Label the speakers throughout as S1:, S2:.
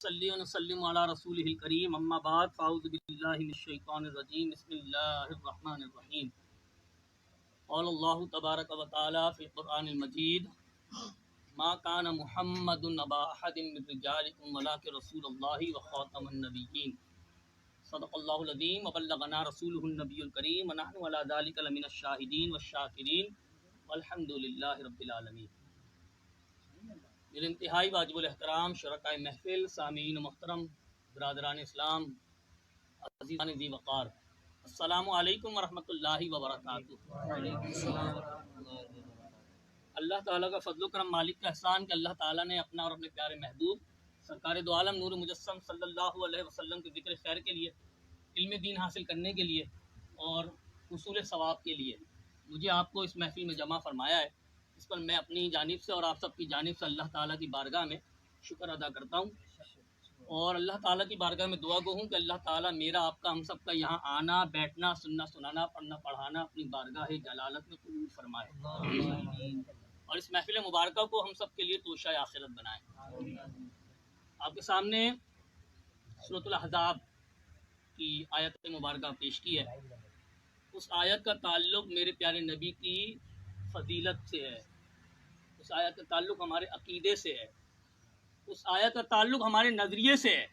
S1: صلی و نسلم علی رسولہ الکریم اما بعد فاعوذ باللہ من الشیطان الرجیم بسم اللہ الرحمن الرحیم قال اللہ تبارک و تعالی فی القرآن المجید ما کان محمد ابا احد من رجالکم ولکن رسول اللہ وخاتم النبیین صدق اللہ العظیم وبلغنا رسولہ النبی الکریم ونحن علی ذلک لمن الشاہدین والشاکرین والحمد للہ رب العالمین۔ میرے انتہائی واجب الاحترام شرکائے محفل، سامعین محترم، برادران اسلام، عزیزان ذی وقار، السلام علیکم ورحمۃ اللہ وبرکاتہ۔ اللہ تعالیٰ کا فضل و کرم، مالک کا احسان کہ اللہ تعالیٰ نے اپنا اور اپنے پیارے محبوب سرکار دو عالم نور مجسم صلی اللہ علیہ وسلم کے ذکر خیر کے لیے، علم دین حاصل کرنے کے لیے اور حصول ثواب کے لیے مجھے آپ کو اس محفل میں جمع فرمایا ہے۔ اس پر میں اپنی جانب سے اور آپ سب کی جانب سے اللہ تعالیٰ کی بارگاہ میں شکر ادا کرتا ہوں، اور اللہ تعالیٰ کی بارگاہ میں دعا گو ہوں کہ اللہ تعالیٰ میرا، آپ کا، ہم سب کا یہاں آنا، بیٹھنا، سننا سنانا، پڑھنا پڑھانا اپنی بارگاہ جلالت میں قبول فرمائے، اور اس محفل مبارکہ کو ہم سب کے لیے توشہ آخرت بنائے۔ آپ کے سامنے سورۃ الاحزاب کی آیت مبارکہ پیش کی ہے۔ اس آیت کا تعلق میرے پیارے نبی کی فضیلت سے ہے، اس آیت کا تعلق ہمارے عقیدے سے ہے، اس آیت کا تعلق ہمارے نظریے سے ہے،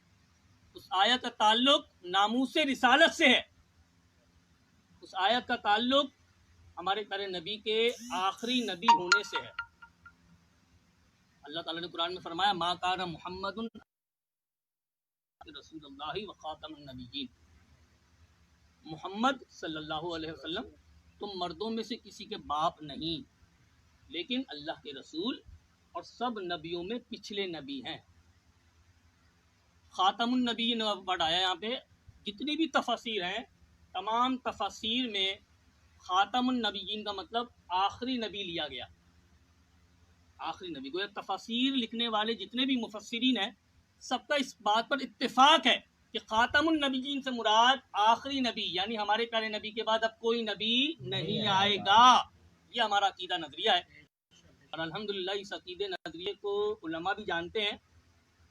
S1: اس آیت کا تعلق ناموس رسالت سے ہے، اس آیت کا تعلق ہمارے پیارے نبی کے آخری نبی ہونے سے ہے۔ اللہ تعالیٰ نے قرآن میں فرمایا ما کان محمد رسول اللہ وخاتم النبیین، محمد صلی اللہ علیہ وسلم تم مردوں میں سے کسی کے باپ نہیں، لیکن اللہ کے رسول اور سب نبیوں میں پچھلے نبی ہیں۔ خاتم النبیین ورڈ آیا یہاں پہ، جتنی بھی تفاسیر ہیں تمام تفاسیر میں خاتم النبیین کا مطلب آخری نبی لیا گیا، آخری نبی۔ گویا تفاسیر لکھنے والے جتنے بھی مفسرین ہیں سب کا اس بات پر اتفاق ہے کہ خاتم النبیین سے مراد آخری نبی، یعنی ہمارے پیارے نبی کے بعد اب کوئی نبی نہیں آئے گا۔ یہ ہمارا عقیدہ نظریہ ہے، اور الحمدللہ اس عقیدے نظریے کو علماء بھی جانتے ہیں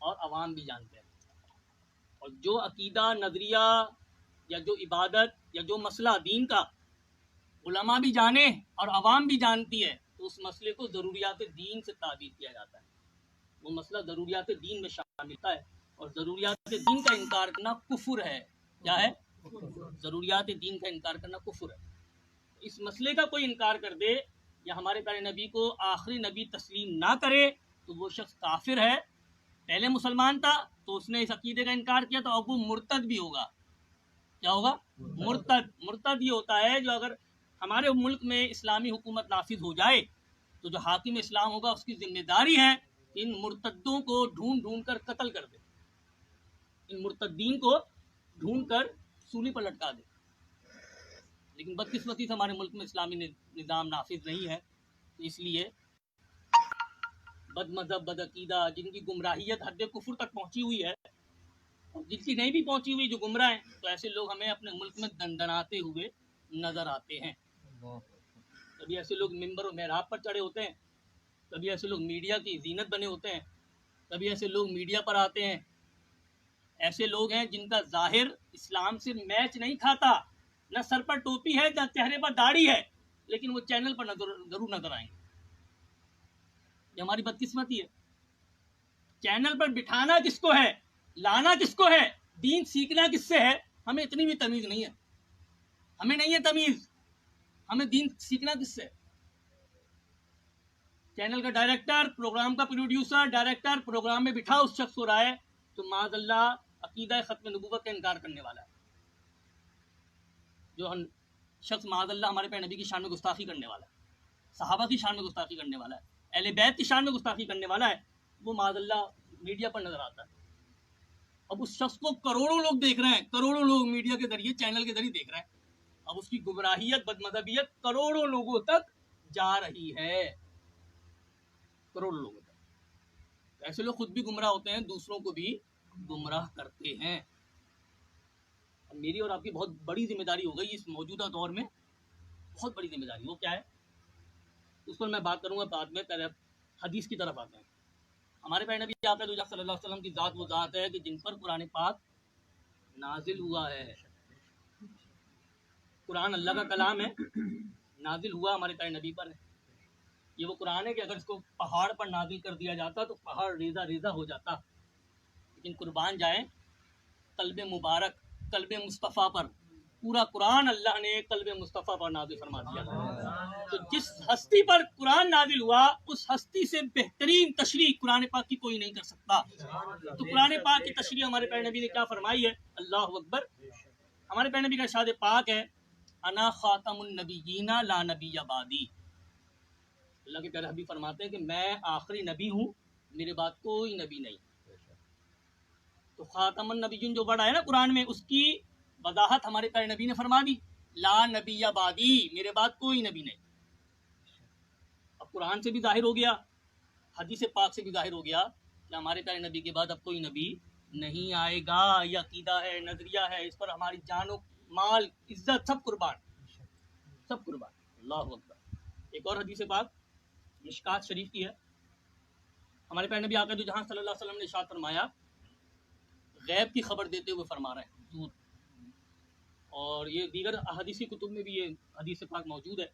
S1: اور عوام بھی جانتے ہیں، اور جو عقیدہ نظریہ یا جو عبادت یا جو مسئلہ دین کا علماء بھی جانے اور عوام بھی جانتی ہے تو اس مسئلے کو ضروریات دین سے تعبیر کیا جاتا ہے۔ وہ مسئلہ ضروریات دین میں شامل ہے، اور ضروریات دین کا انکار کرنا کفر ہے۔ کیا ہے؟ ضروریات دین کا انکار کرنا کفر ہے۔ اس مسئلے کا کوئی انکار کر دے یا ہمارے پیارے نبی کو آخری نبی تسلیم نہ کرے تو وہ شخص کافر ہے۔ پہلے مسلمان تھا تو اس نے اس عقیدے کا انکار کیا تو اب وہ مرتد بھی ہوگا۔ کیا ہوگا؟ مرتد۔ مرتد یہ ہوتا ہے جو اگر ہمارے ملک میں اسلامی حکومت نافذ ہو جائے تو جو حاکم اسلام ہوگا اس کی ذمہ داری ہے کہ ان مرتدوں کو ڈھونڈ ڈھونڈ کر قتل کر دے، ان مرتدین کو ڈھونڈ کر سولی پر لٹکا دے۔ لیکن بدقسمتی سے ہمارے ملک میں اسلامی نظام نافذ نہیں ہے، تو اس لیے بد مذہب، بد عقیدہ، جن کی گمراہیت حد کفر تک پہنچی ہوئی ہے، اور جن کی نہیں بھی پہنچی ہوئی، جو گمراہ ہیں، تو ایسے لوگ ہمیں اپنے ملک میں دندناتے ہوئے نظر آتے ہیں۔ کبھی ایسے لوگ ممبر و محراب پر چڑھے ہوتے ہیں، کبھی ایسے لوگ میڈیا کی زینت بنے ہوتے ہیں، کبھی ایسے لوگ میڈیا پر آتے ہیں۔ ایسے لوگ ہیں جن کا ظاہر اسلام سے میچ نہیں کھاتا، نہ سر پر ٹوپی ہے نہ چہرے پر داڑھی ہے، لیکن وہ چینل پر ضرور نظر آئیں گے۔ یہ ہماری بدقسمتی ہے۔ چینل پر بٹھانا کس کو ہے، لانا کس کو ہے، دین سیکھنا کس سے ہے؟ ہمیں اتنی بھی تمیز نہیں ہے، ہمیں نہیں ہے تمیز، ہمیں دین سیکھنا کس سے؟ چینل کا ڈائریکٹر، پروگرام کا پروڈیوسر، ڈائریکٹر پروگرام میں بٹھا اس شخص کو رہا ہے تو معاذ اللہ عقیدہ ختم نبوت کا انکار کرنے والا ہے، جو شخص معاذ اللہ ہمارے پیارے نبی کی شان میں گستاخی کرنے والا ہے، صحابہ کی شان میں گستاخی کرنے والا ہے، اہل بیت کی شان میں گستاخی کرنے والا ہے، وہ معاذ اللہ میڈیا پر نظر آتا ہے۔ اب اس شخص کو کروڑوں لوگ دیکھ رہے ہیں، کروڑوں لوگ میڈیا کے ذریعے، چینل کے ذریعے دیکھ رہے ہیں، اب اس کی گمراہیت، بد مذہبیت کروڑوں لوگوں تک جا رہی ہے، کروڑوں لوگوں تک۔ ایسے لوگ خود بھی گمراہ ہوتے ہیں، دوسروں کو بھی گمراہ کرتے ہیں۔ میری اور آپ کی بہت بڑی ذمہ داری ہو گئی اس موجودہ دور میں، بہت بڑی ذمہ داری۔ وہ کیا ہے اس پر میں بات کروں گا بعد میں، پہلے حدیث کی طرف آتے ہیں۔ ہمارے پیارے نبی آپ صلی اللہ علیہ وسلم کی ذات وہ ذات ہے کہ جن پر قرآن پاک نازل ہوا ہے. قرآن اللہ کا کلام ہے, نازل ہوا ہمارے پیارے نبی پر ہے. یہ وہ قرآن ہے کہ اگر اس کو پہاڑ پر نازل کر دیا جاتا تو پہاڑ ریزہ ریزہ ہو جاتا. لیکن قربان جائیں قلب مبارک, قلب مصطفیٰ پر پورا قرآن اللہ نے قلب مصطفیٰ پر نازل فرما دیا. تو جس ہستی پر قرآن نازل ہوا اس ہستی سے بہترین تشریح قرآن پاک کی کوئی نہیں کر سکتا. تو قرآن پاک کی تشریح ہمارے پیارے نبی نے کیا فرمائی ہے؟ اللہ اکبر. ہمارے پیارے نبی کا ارشاد پاک ہے انا خاتم النبیین لا نبی بعدی. اللہ کے پیارے حبیب فرماتے ہیں کہ میں آخری نبی ہوں, میرے بعد کوئی نبی نہیں. تو خاتم النبیین جو بڑا ہے نا قرآن میں, اس کی وضاحت ہمارے پیارے نبی نے فرما دی, لا نبی بعدی, میرے بعد کوئی نبی نہیں. اب قرآن سے بھی ظاہر ہو گیا, حدیث پاک سے بھی ظاہر ہو گیا کہ ہمارے پیارے نبی کے بعد اب کوئی نبی نہیں آئے گا. یہ عقیدہ ہے, نظریہ ہے, اس پر ہماری جان و مال, عزت سب قربان, سب قربان. اللہ اکبر. ایک اور حدیث پاک مشکات شریف کی ہے. ہمارے پیارے نبی آقا دو جہاں صلی اللہ علیہ وسلم نے ارشاد فرمایا, غیب کی خبر دیتے ہوئے فرما رہے ہیں حضور, اور یہ دیگر احادیثی کتب میں بھی یہ حدیث پاک موجود ہے.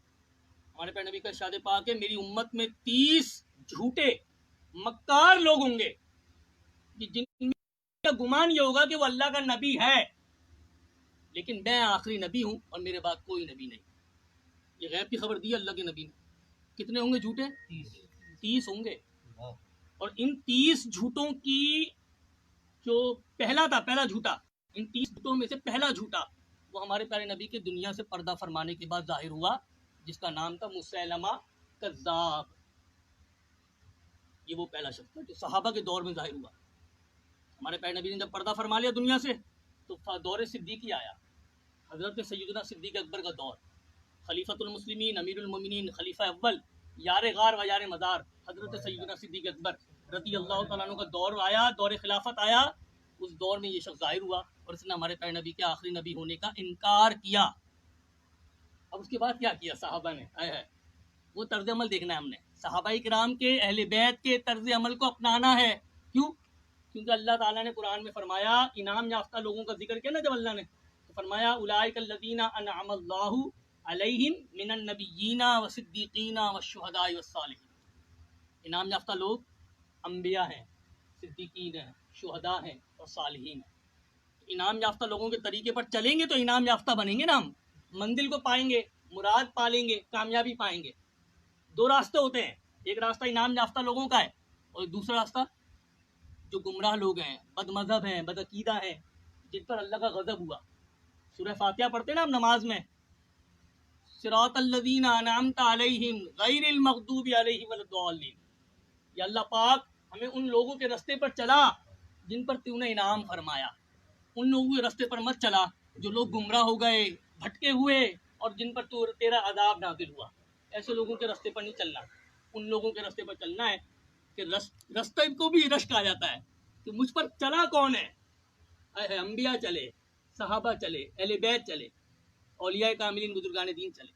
S1: ہمارے پیارے نبی کا ارشاد پاک ہے, میری امت میں 30 جھوٹے مکار لوگ ہوں گے جن کا گمان یہ ہوگا کہ وہ اللہ کا نبی ہے, لیکن میں آخری نبی ہوں اور میرے بعد کوئی نبی نہیں. یہ غیب کی خبر دی اللہ کے نبی نے. کتنے ہوں گے جھوٹے؟ 30 ہوں گے. اور ان 30 جھوٹوں کی جو پہلا جھوٹا, ان 30 جھوٹوں میں سے پہلا جھوٹا وہ ہمارے پیارے نبی کے دنیا سے پردہ فرمانے کے بعد ظاہر ہوا, جس کا نام تھا مسیلمہ کذاب. یہ وہ پہلا شخص تھا جو صحابہ کے دور میں ظاہر ہوا. ہمارے پیارے نبی نے جب پردہ فرما لیا دنیا سے تو دور صدیقی آیا, حضرت سیدنا صدیق اکبر کا دور. خلیفۃ المسلمین, امیر المومنین, خلیفہ اول, یار غار و یار مزار حضرت سیدنا صدیق اکبر رضی اللہ تعالیٰ عنہ کا دور آیا, دور خلافت آیا. اس دور میں یہ شخص ظاہر ہوا اور اس نے ہمارے پیارے نبی کے آخری نبی ہونے کا انکار کیا. اب اس کے بعد کیا کیا صحابہ نے؟ وہ طرز عمل دیکھنا ہے ہم نے. صحابہ کرام کے, اہل بیت کے طرز عمل کو اپنانا ہے. کیوں؟ کیونکہ اللہ تعالیٰ نے قرآن میں فرمایا, انعام یافتہ لوگوں کا ذکر کیا نا جب اللہ نے, تو فرمایا اولئک الذین انعم اللہ علیہم من النبیین والصدیقین والشہداء والصالحین. انعام یافتہ لوگ انبیاء ہیں, صدیقین ہیں, شہداء ہیں اور صالحین ہیں. انعام یافتہ لوگوں کے طریقے پر چلیں گے تو انعام یافتہ بنیں گے نا, ہم منزل کو پائیں گے, مراد پالیں گے, کامیابی پائیں گے. 2 راستے ہوتے ہیں, ایک راستہ انعام یافتہ لوگوں کا ہے اور دوسرا راستہ جو گمراہ لوگ ہیں, بد مذہب ہیں, بد عقیدہ ہیں, جن پر اللہ کا غضب ہوا. سورہ فاتحہ پڑھتے ہیں نا ہم نماز میں, صراط الذین انعمت علیہم غیر المغضوب علیہم ولا الضالین. یا اللہ پاک ہمیں ان لوگوں کے راستے پر چلا جن پر تو نے انعام فرمایا. ان لوگوں کے راستے پر مت چلا جو لوگ گمراہ ہو گئے, بھٹکے ہوئے, اور جن پر تیرا عذاب نازل ہوا. ایسے لوگوں کے راستے پر نہیں چلنا. ان لوگوں کے راستے پر چلنا ہے کہ راستے کو بھی رشک آ جاتا ہے کہ مجھ پر چلا کون ہے. انبیاء چلے, صحابہ چلے, اہل بیت چلے, اولیاء کاملین, بزرگان دین چلے.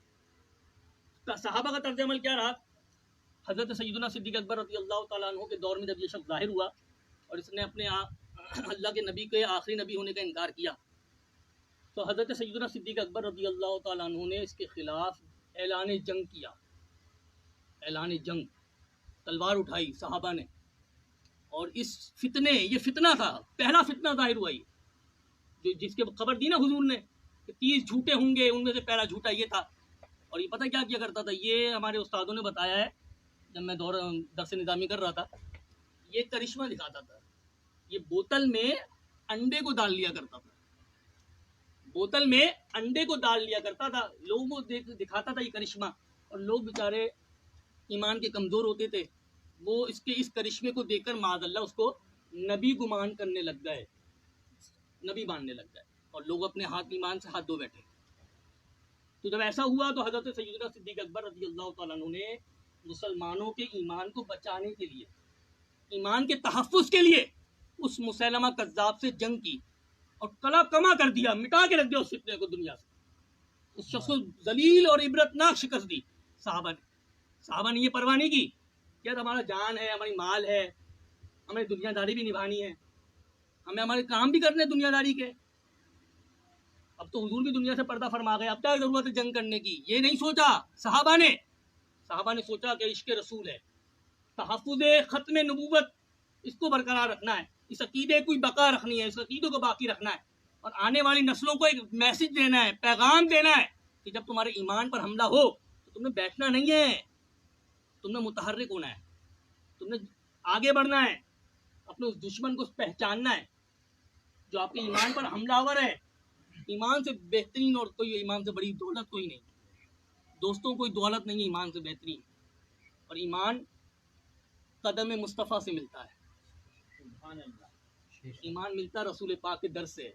S1: صحابہ کا طرز عمل کیا رہا؟ حضرت سیدنا صدیق اکبر رضی اللہ تعالیٰ عنہ کے دور میں جب یہ شخص ظاہر ہوا اور اس نے اپنے اللہ کے نبی کے آخری نبی ہونے کا انکار کیا, تو حضرت سیدنا صدیق اکبر رضی اللہ تعالیٰ عنہ نے اس کے خلاف اعلان جنگ کیا. اعلان جنگ, تلوار اٹھائی صحابہ نے, اور اس فتنے, یہ فتنہ تھا, پہلا فتنہ ظاہر ہوا یہ جس کے خبر دی نا حضور نے کہ 30 جھوٹے ہوں گے, ان میں سے پہلا جھوٹا یہ تھا. اور یہ پتہ کیا کرتا تھا, یہ ہمارے استادوں نے بتایا ہے جب میں درس نظامی کر رہا تھا, یہ کرشمہ دکھاتا تھا. یہ بوتل میں انڈے کو ڈال لیا کرتا تھا, بوتل میں انڈے کو ڈال لیا کرتا تھا, لوگوں کو دکھاتا تھا یہ کرشمہ. اور لوگ بیچارے ایمان کے کمزور ہوتے تھے, وہ اس کرشمے کو دیکھ کر معاذ اللہ اس کو نبی گمان کرنے لگ گئے, نبی ماننے لگ گئے, اور لوگ اپنے ہاتھ ایمان سے ہاتھ دھو بیٹھے. تو جب ایسا ہوا تو حضرت سیدنا صدیق اکبر رضی اللہ تعالیٰ عنہ نے مسلمانوں کے ایمان کو بچانے کے لیے, ایمان کے تحفظ کے لیے اس مسیلمہ کذاب سے جنگ کی اور کلا کما کر دیا, مٹا کے رکھ دیا اس فتنے کو دنیا سے. اس شخص کو ذلیل اور عبرتناک شکست دی صحابہ نے. صحابہ نے یہ پرواہ نہیں کی کہ ہمارا جان ہے, ہماری مال ہے, ہمیں دنیا داری بھی نبھانی ہے, ہمیں ہمارے کام بھی کرنے دنیا داری کے. اب تو حضور بھی دنیا سے پردہ فرما گئے, اب کیا ضرورت ہے جنگ کرنے کی؟ یہ نہیں سوچا صحابہ نے سوچا کہ عشق رسول ہے, تحفظ ختم نبوت اس کو برقرار رکھنا ہے, اس عقیدے کو بقا رکھنی ہے, اس عقیدے کو باقی رکھنا ہے, اور آنے والی نسلوں کو ایک میسج دینا ہے, پیغام دینا ہے کہ جب تمہارے ایمان پر حملہ ہو تو تم نے بیٹھنا نہیں ہے, تم نے متحرک ہونا ہے, تم نے آگے بڑھنا ہے, اپنے اس دشمن کو پہچاننا ہے جو آپ کے ایمان پر حملہ آور ہے. ایمان سے بہترین اور کوئی, ایمان سے بڑی دولت کوئی نہیں دوستوں, کوئی دولت نہیں ہے ایمان سے بہترین. اور ایمان قدم مصطفیٰ سے ملتا ہے, ایمان ملتا رسول پاک کے در سے.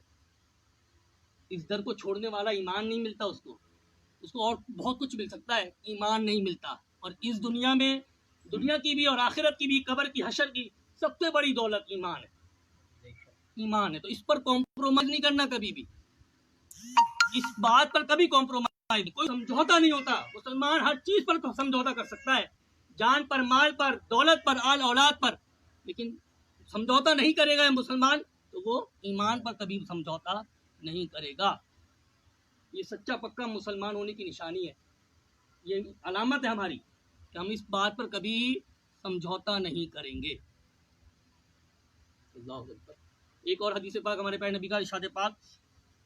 S1: اس در کو چھوڑنے والا ایمان نہیں ملتا اس کو اور بہت کچھ مل سکتا ہے, ایمان نہیں ملتا. اور اس دنیا میں, دنیا کی بھی اور آخرت کی بھی, قبر کی حشر کی سب سے بڑی دولت ایمان ہے. تو اس پر کمپرومائز نہیں کرنا کبھی بھی, اس بات پر کبھی کمپرومائز, کوئی سمجھوتا نہیں ہوتا. مسلمان ہر چیز پر سمجھوتا کر سکتا ہے, جان پر, مال پر, دولت پر, آل اولاد پر, لیکن سمجھوتا نہیں کرے گا مسلمان تو وہ ایمان پر کبھی سمجھوتا نہیں کرے گا. یہ سچا پکا مسلمان ہونے کی نشانی ہے, یہ علامت ہے ہماری کہ ہم اس بات پر کبھی سمجھوتا نہیں کریں گے. اللہ اکبر. ایک اور حدیث پاک ہمارے پیارے نبی کا ارشاد پاک,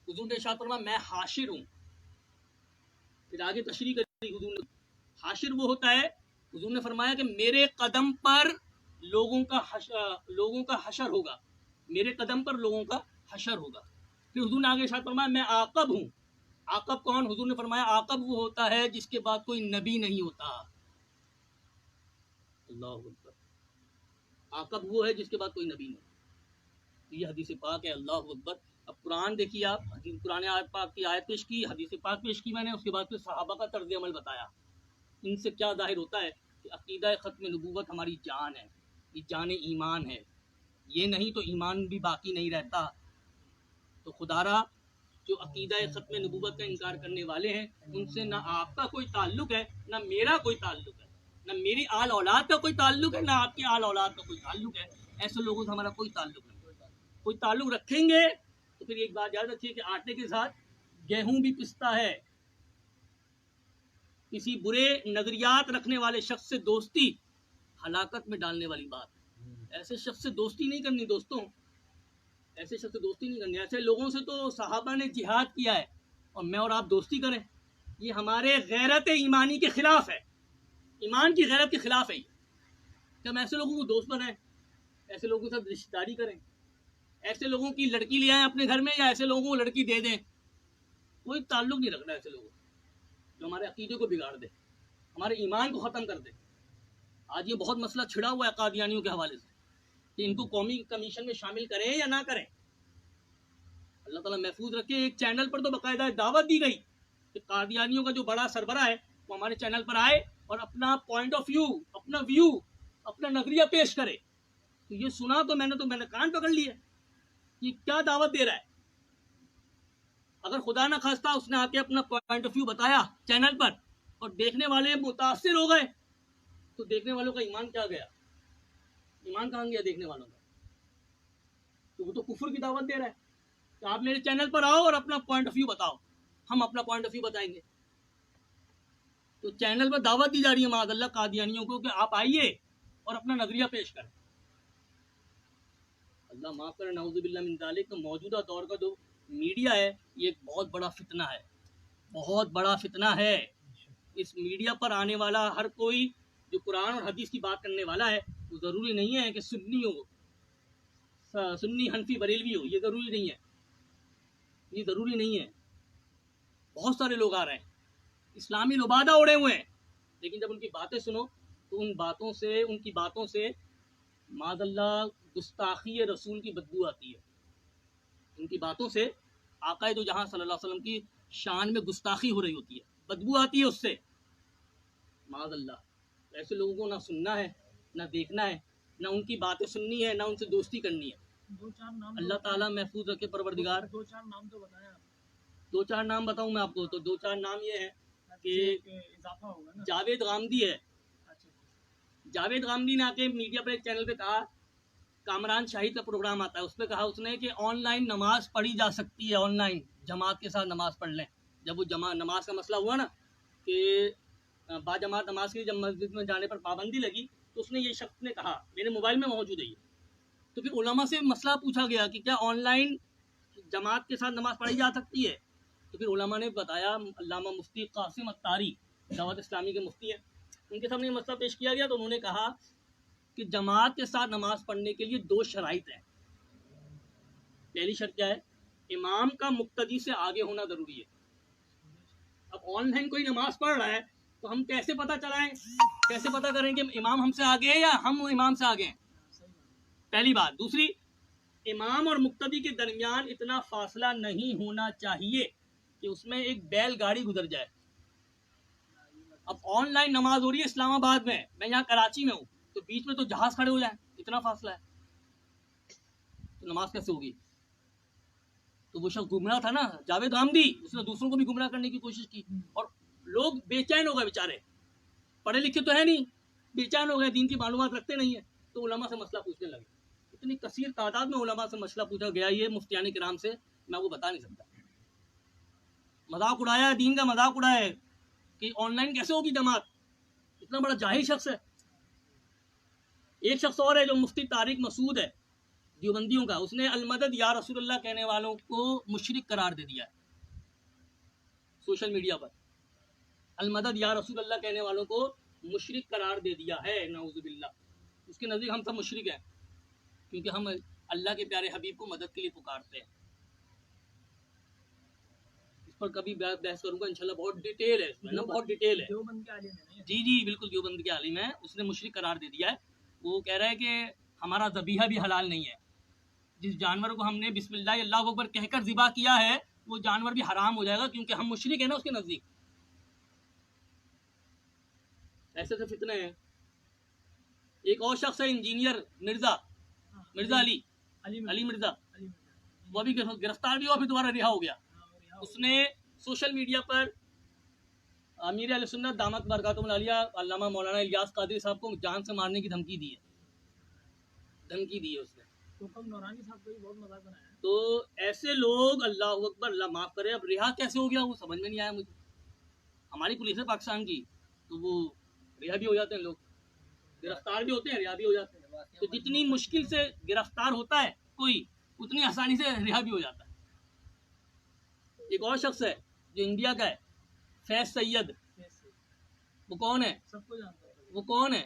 S1: حضور نے ارشاد فرمایا میں حاشر ہوں. پھر آگے تشریح کری حضور نے, حاشر وہ ہوتا ہے, حضور نے فرمایا کہ میرے قدم پر لوگوں کا حشر ہوگا, میرے قدم پر لوگوں کا حشر ہوگا. پھر حضور نے آگے ارشاد فرمایا میں عاقب ہوں. عاقب کون؟ حضور نے فرمایا عاقب وہ ہوتا ہے جس کے بعد کوئی نبی نہیں ہوتا. اللہ اکبر. عاقب وہ ہے جس کے بعد کوئی نبی نہیں. یہ حدیث پاک ہے. اللہ اکبر. اب قرآن دیکھیے آپ, قرآن پاک کی آیت پیش کی, حدیث پاک پیش کی میں نے, اس کے بعد پھر صحابہ کا طرز عمل بتایا. ان سے کیا ظاہر ہوتا ہے کہ عقیدہ ختم نبوت ہماری جان ہے, یہ جان ایمان ہے. یہ نہیں تو ایمان بھی باقی نہیں رہتا. تو خدا را جو عقیدہ ختم نبوت کا انکار کرنے والے ہیں, ان سے نہ آپ کا کوئی تعلق ہے, نہ میرا کوئی تعلق ہے, نہ میری آل اولاد کا کوئی تعلق ہے, نہ آپ کی آل اولاد کا کوئی تعلق ہے. ایسے لوگوں سے ہمارا کوئی تعلق نہیں. کوئی تعلق رکھیں گے تو پھر ایک بات یاد رکھیے کہ آٹے کے ساتھ گیہوں بھی پستا ہے. کسی برے نظریات رکھنے والے شخص سے دوستی ہلاکت میں ڈالنے والی بات. ایسے شخص سے دوستی نہیں کرنی دوستوں, ایسے شخص سے دوستی نہیں کرنی. ایسے لوگوں سے تو صحابہ نے جہاد کیا ہے, اور میں اور آپ دوستی کریں, یہ ہمارے غیرت ایمانی کے خلاف ہے, ایمان کی غیرت کے خلاف ہے. کہ ہم ایسے لوگوں کو دوست بنائیں, ایسے لوگوں کے ساتھ رشتہ داری کریں, ایسے لوگوں کی لڑکی لے آئیں اپنے گھر میں, یا ایسے لوگوں کو لڑکی دے دیں. کوئی تعلق نہیں رکھنا ایسے لوگوں جو ہمارے عقیدے کو بگاڑ دے, ہمارے ایمان کو ختم کر دے. آج یہ بہت مسئلہ چھڑا ہوا ہے قادیانیوں کے حوالے سے کہ ان کو قومی کمیشن میں شامل کریں یا نہ کریں. اللہ تعالیٰ محفوظ رکھے. ایک چینل پر تو باقاعدہ دعوت دی گئی کہ قادیانیوں کا جو بڑا سربراہ ہے وہ ہمارے چینل پر آئے اور اپنا پوائنٹ آف ویو, اپنا ویو, اپنا نظریہ پیش کرے. تو یہ سنا تو میں نے کان پکڑ لیا, یہ کیا دعوت دے رہا ہے. اگر خدا نہ خواستہ اس نے آ کے اپنا پوائنٹ آف ویو بتایا چینل پر اور دیکھنے والے متاثر ہو گئے, تو دیکھنے والوں کا ایمان کیا گیا, ایمان کہاں گیا دیکھنے والوں کا. تو وہ تو کفر کی دعوت دے رہا ہے کہ آپ میرے چینل پر آؤ اور اپنا پوائنٹ آف ویو بتاؤ, ہم اپنا پوائنٹ آف ویو بتائیں گے. تو چینل پر دعوت دی جا رہی ہے معاذ اللہ قادیانیوں کو کہ آپ آئیے اور اپنا نظریہ پیش کریں. اللہ معاف کرے, نعوذ باللہ من ذالک. تو موجودہ دور کا جو میڈیا ہے یہ ایک بہت بڑا فتنہ ہے, بہت بڑا فتنہ ہے. اس میڈیا پر آنے والا ہر کوئی جو قرآن اور حدیث کی بات کرنے والا ہے, وہ ضروری نہیں ہے کہ سنی ہو, سنی حنفی بریلوی ہو, یہ ضروری نہیں ہے, یہ ضروری نہیں ہے. بہت سارے لوگ آ رہے ہیں اسلامی لبادہ اڑے ہوئے ہیں, لیکن جب ان کی باتیں سنو تو ان کی باتوں سے معاذ اللہ گستاخی رسول کی بدبو آتی ہے. ان کی باتوں سے آقا دو جہاں صلی اللہ علیہ وسلم کی شان میں گستاخی ہو رہی ہوتی ہے, بدبو آتی ہے اس سے معاذ اللہ. ایسے لوگوں کو نہ سننا ہے, نہ دیکھنا ہے, نہ ان کی باتیں سننی ہے, نہ ان سے دوستی کرنی ہے. اللہ تعالیٰ محفوظ رکھے پروردگار.
S2: دو چار نام تو بتائیں آپ.
S1: 2-4 نام بتاؤں میں آپ کو, تو 2-4 نام یہ ہے کہ
S2: اضافہ ہوگا نا.
S1: جاوید غامدی ہے. جاوید غامدی نے آ کے میڈیا پر ایک چینل پہ کہا کامران شاہد کا پروگرام آتا ہے، اس پہ کہا اس نے کہ آن لائن نماز پڑھی جا سکتی ہے، آن لائن جماعت کے ساتھ نماز پڑھ لیں. جب وہ نماز کا مسئلہ ہوا نا کہ با جماعت نماز کی جب مسجد میں جانے پر پابندی لگی تو اس نے یہ شخص نے کہا، میرے موبائل میں موجود ہے یہ. تو پھر علماء سے مسئلہ پوچھا گیا کہ کیا آن لائن جماعت کے ساتھ نماز پڑھی جا سکتی ہے؟ تو پھر علماء نے بتایا، علامہ مفتی قاسم الطاری دعوت اسلامی کے مفتی ہیں، ان کے سامنے یہ مسئلہ پیش کیا گیا تو انہوں نے کہا کہ جماعت کے ساتھ نماز پڑھنے کے لیے 2 شرائط ہیں. پہلی شرط کیا ہے؟ امام کا مقتدی سے آگے ہونا ضروری ہے. اب آن لائن کوئی نماز پڑھ رہا ہے تو ہم کیسے پتہ چلائیں، کیسے پتہ کریں کہ امام ہم سے آگے ہے یا ہم امام سے آگے ہیں؟ پہلی بات. دوسری، امام اور مقتدی کے درمیان اتنا فاصلہ نہیں ہونا چاہیے کہ اس میں ایک بیل گاڑی گزر جائے. اب آن لائن نماز ہو رہی ہے اسلام آباد میں یہاں کراچی میں ہوں، تو بیچ میں تو جہاز کھڑے ہو جائیں، اتنا فاصلہ ہے، تو نماز کیسے ہوگی؟ تو وہ شخص گمراہ تھا نا، جاوید غامدی، اس نے دوسروں کو بھی گمراہ کرنے کی کوشش کی، اور لوگ بے چین ہو گئے بیچارے، پڑھے لکھے تو ہے نہیں، بے چین ہو گئے، دین کی معلومات رکھتے نہیں ہیں، تو علماء سے مسئلہ پوچھنے لگے. اتنی کثیر تعداد میں علماء سے مسئلہ پوچھا گیا، یہ مفتیان کرام سے میں وہ بتا نہیں سکتا. مذاق اڑایا، دین کا مذاق اڑایا کہ آن لائن کیسے ہوگی جماعت. اتنا بڑا جاہل شخص ہے. ایک شخص اور ہے جو مفتی طارق مسعود ہے دیوبندیوں کا، اس نے المدد یا رسول اللہ کہنے والوں کو مشرک قرار دے دیا ہے سوشل میڈیا پر. المدد یا رسول اللہ کہنے والوں کو مشرک قرار دے دیا ہے، نعوذ باللہ. اس کے نزدیک ہم سب مشرک ہیں کیونکہ ہم اللہ کے پیارے حبیب کو مدد کے لیے پکارتے ہیں. اس پر کبھی بحث کروں گا انشاءاللہ، بہت ڈیٹیل ہے اس میں نا، بہت ڈیٹیل ہے.
S2: دیوبند کے عالم ہے نا یہ؟
S1: جی بالکل دیوبند کے عالم ہے. اس نے مشرک قرار دے دیا ہے. وہ کہہ رہا ہے کہ ہمارا ذبیحہ بھی حلال نہیں ہے، جس جانور کو ہم نے بسم اللہ اللہ اکبر کہہ کر ذبح کیا ہے وہ جانور بھی حرام ہو جائے گا کیونکہ ہم مشرک ہیں نا اس کے نزدیک. ایسے سے فتنے ہیں. ایک اور شخص ہے انجینئر مرزا علی مرزا، وہ بھی گرفتار بھی ہوا، پھر دوبارہ رہا ہو گیا. اس نے سوشل میڈیا پر امیر اہل سنت دامت برکاتہم العالیہ علامہ مولانا الیاس قادری صاحب کو جان سے مارنے کی دھمکی دی ہے اس نے.
S2: نورانی صاحب کو بھی بہت مذاق بنایا ہے.
S1: تو ایسے لوگ، اللہ اکبر، اللہ معاف کرے، اب رہا کیسے ہو گیا وہ سمجھ میں نہیں آیا مجھے. ہماری پولیس ہے پاکستان کی، تو وہ رہا بھی ہو جاتے ہیں لوگ، گرفتار بھی ہوتے ہیں، رہا بھی ہو جاتے ہیں. تو جتنی مشکل سے گرفتار ہوتا ہے کوئی، اتنی آسانی سے رہا بھی ہو جاتا ہے. ایک اور شخص ہے جو انڈیا کا ہے، فیض سید. وہ کون ہے؟
S2: سب کو جانتا ہے.
S1: وہ کون ہے؟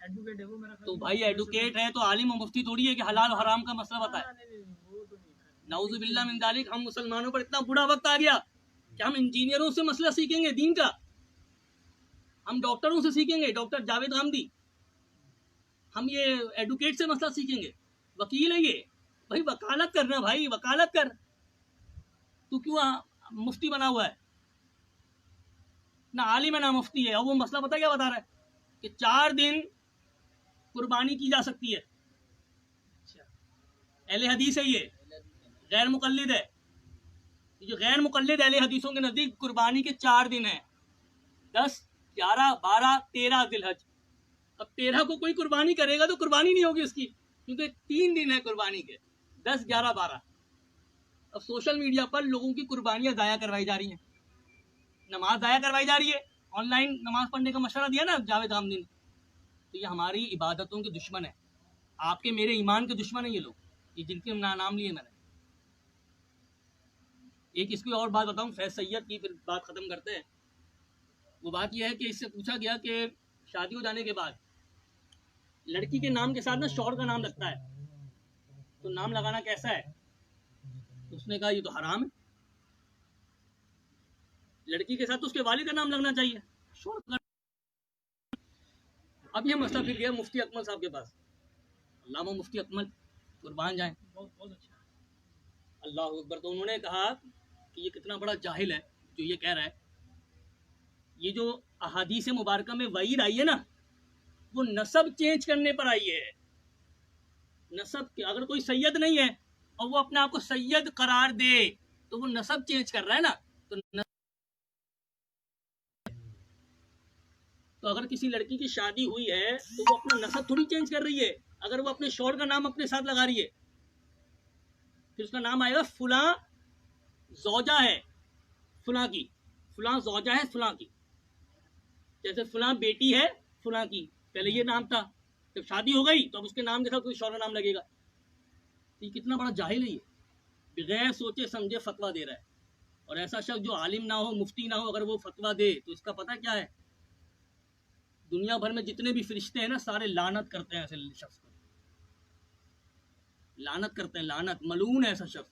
S2: ایڈوکیٹ ہے وہ میرا خیال.
S1: تو بھائی ایڈوکیٹ ہے تو عالم و مفتی تھوڑی ہے کہ حلال و حرام کا مسئلہ بتائے.
S2: وہ تو نہیں.
S1: نعوذ باللہ من ذالک. ہم مسلمانوں پر اتنا برا وقت آ گیا کہ ہم انجینئروں سے مسئلہ سیکھیں گے دین کا، ہم ڈاکٹروں سے سیکھیں گے، ڈاکٹر جاوید غامدی. ہم یہ ایڈوکیٹ سے مسئلہ سیکھیں گے. وکیل ہے یہ بھائی، وکالت کرنا بھائی، وکالت کر. تو کیوں مفتی بنا ہوا ہے؟ نہ عالم ہے نہ مفتی ہے. اور وہ مسئلہ پتہ کیا بتا رہا ہے کہ 4 دن قربانی کی جا سکتی ہے. اہل حدیث ہے یہ، غیر مقلد ہے. جو غیر مقلد اہل حدیثوں کے نزدیک قربانی کے 4 دن ہیں، 10 11 12 13 ذی الحج. اب 13 کو کوئی قربانی کرے گا تو قربانی نہیں ہوگی اس کی، کیونکہ 3 دن ہے قربانی کے، 10 11 12. اب سوشل میڈیا پر لوگوں کی قربانیاں ضائع کروائی جا رہی ہیں، نماز ضائع کروائی جا رہی ہے. آن لائن نماز پڑھنے کا مشورہ دیا نا جاوید غامدی نے، تو یہ ہماری عبادتوں کے دشمن ہیں، آپ کے میرے ایمان کے دشمن ہیں یہ لوگ، یہ جن کے نام لیے میں نے. ایک اس کی اور بات بتاؤں فیض سید کی، پھر بات ختم کرتے ہیں. وہ بات یہ ہے کہ اس سے پوچھا گیا کہ شادی ہو جانے کے بعد لڑکی کے نام کے ساتھ نا شوہر کا نام لگتا ہے، تو نام لگانا کیسا ہے؟ تو اس نے کہا یہ تو حرام ہے. لڑکی کے ساتھ تو اس کے والد کا نام لگنا چاہیے، شوہر کا. اب یہ مسئلہ پھر گیا مفتی اکمل صاحب کے پاس. علامہ مفتی اکمل قربان جائیں،
S2: بہت اچھا.
S1: اللہ اکبر. تو انہوں نے کہا کہ یہ کتنا بڑا جاہل ہے جو یہ کہہ رہا ہے. یہ جو احادیث مبارکہ میں وعید آئی ہے نا، وہ نسب چینج کرنے پر آئی ہے. نسب کے اگر کوئی سید نہیں ہے اور وہ اپنے آپ کو سید قرار دے تو وہ نسب تو اگر کسی لڑکی کی شادی ہوئی ہے تو وہ اپنا نسب تھوڑی چینج کر رہی ہے. اگر وہ اپنے شوہر کا نام اپنے ساتھ لگا رہی ہے پھر اس کا نام آئے گا فلاں زوجہ ہے فلاں کی، فلاں زوجہ ہے فلاں کی. جیسے فلاں بیٹی ہے فلاں کی، پہلے یہ نام تھا، جب شادی ہو گئی تو اب اس کے نام کے ساتھ کوئی شوہر کا نام لگے گا. یہ کتنا بڑا جاہل ہے، یہ بغیر سوچے سمجھے فتویٰ دے رہا ہے. اور ایسا شخص جو عالم نہ ہو مفتی نہ ہو اگر وہ فتویٰ دے تو اس کا پتہ کیا ہے؟ دنیا بھر میں جتنے بھی فرشتے ہیں نا سارے لعنت کرتے ہیں ایسے شخص کو، لعنت کرتے ہیں، لعنت، ملعون ہے ایسا شخص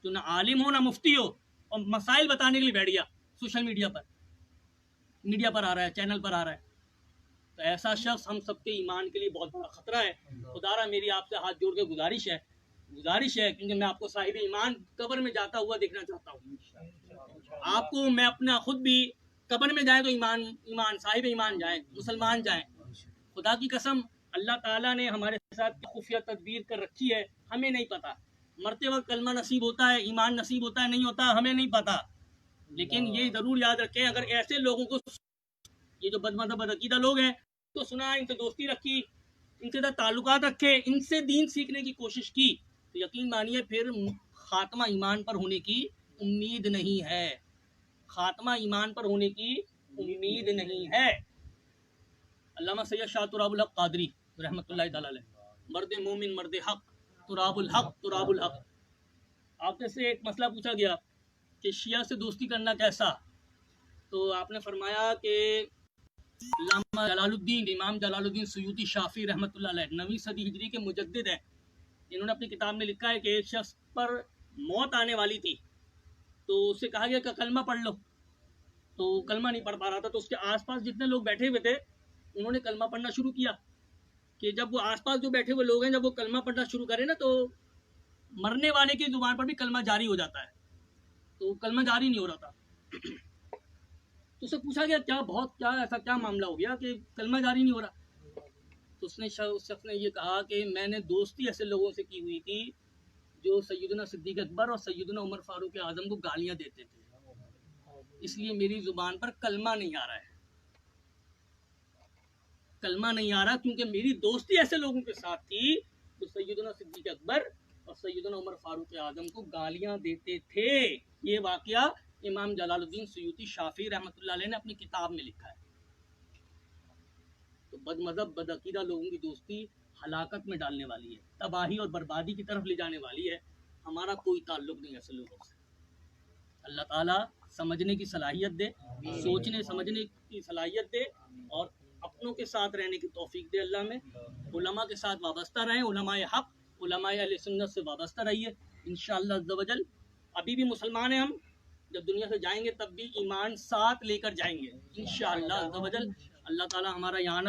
S1: جو نہ عالم ہو نہ مفتی ہو اور مسائل بتانے کے لیے بیٹھ گیا سوشل میڈیا پر آ رہا ہے، چینل پر آ رہا ہے. تو ایسا شخص ہم سب کے ایمان کے لیے بہت بڑا خطرہ ہے. خدا را میری آپ سے ہاتھ جوڑ کے گزارش ہے کیونکہ میں آپ کو صاحب ایمان قبر میں جاتا ہوا دیکھنا چاہتا ہوں. آپ کو میں اپنا خود بھی قبر میں جائیں تو ایمان صاحب ایمان جائیں، مسلمان جائیں. خدا کی قسم اللہ تعالیٰ نے ہمارے ساتھ خفیہ تدبیر کر رکھی ہے، ہمیں نہیں پتا. مرتے وقت کلمہ نصیب ہوتا ہے، ایمان نصیب ہوتا ہے نہیں ہوتا ہمیں نہیں پتا. لیکن یہ ضرور یاد رکھیں اگر ایسے لوگوں کو، یہ جو بد مذہب بدعقیدہ لوگ ہیں، تو سنا، ان سے دوستی رکھی، ان سے تعلقات رکھے، ان سے دین سیکھنے کی کوشش کی تو یقین مانیے پھر خاتمہ ایمان پر ہونے کی امید نہیں ہے. خاتمہ ایمان پر ہونے کی امید نہیں ہے. علامہ سید شاہ تراب الحق قادری رحمۃ اللہ تعالی علیہ، مرد مومن مرد حق، تراب الحق. آپ نے سے ایک مسئلہ پوچھا گیا کہ شیعہ سے دوستی کرنا کیسا، تو آپ نے فرمایا کہ علامہ امام جلال الدین سیوطی شافعی رحمۃ اللہ علیہ 9ویں صدی ہجری کے مجدد ہیں. انہوں نے اپنی کتاب میں لکھا ہے کہ ایک شخص پر موت آنے والی تھی تو اسے کہا گیا کہ کلمہ پڑھ لو، تو کلمہ نہیں پڑھ پا رہا تھا. تو اس کے آس پاس جتنے لوگ بیٹھے ہوئے تھے انہوں نے کلمہ پڑھنا شروع کیا. کہ جب وہ آس پاس جو بیٹھے ہوئے لوگ ہیں جب وہ کلمہ پڑھنا شروع کریں نا تو مرنے والے کی زبان پر بھی کلمہ جاری ہو جاتا ہے. تو کلمہ جاری نہیں ہو رہا تھا. تو اسے پوچھا گیا کیا معاملہ ہو گیا کہ کلمہ جاری نہیں ہو رہا. تو اس شخص نے یہ کہا کہ میں نے دوستی ایسے لوگوں سے کی ہوئی تھی جو سیدنا صدیق اکبر اور سیدنا عمر فاروق اعظم کو گالیاں دیتے تھے، اس لیے میری زبان پر کلمہ نہیں آ رہا ہے. کلمہ نہیں آ رہا کیونکہ میری دوستی ایسے لوگوں کے ساتھ تھی جو سیدنا صدیق اکبر اور سیدنا عمر فاروق اعظم کو گالیاں دیتے تھے. یہ واقعہ امام جلال الدین سیوطی شافعی رحمۃ اللہ علیہ نے اپنی کتاب میں لکھا ہے. تو بد مذہب بدعقیدہ لوگوں کی دوستی ہلاکت میں ڈالنے والی ہے، تباہی اور بربادی کی طرف لے جانے والی ہے. ہمارا کوئی تعلق نہیں ایسے لوگوں سے. اللہ تعالیٰ سمجھنے کی صلاحیت دے، سوچنے سمجھنے کی صلاحیت دے اور اپنوں کے ساتھ رہنے کی توفیق دے. اللہ میں علماء کے ساتھ وابستہ رہیں، علماء حق، علماء اہل سنت سے وابستہ رہیے انشاءاللہ عز و جل. ابھی بھی مسلمان ہیں ہم، جب دنیا سے جائیں گے تب بھی ایمان ساتھ لے کر جائیں گے انشاءاللہ عز و جل. اللہ تعالیٰ ہمارا یہاں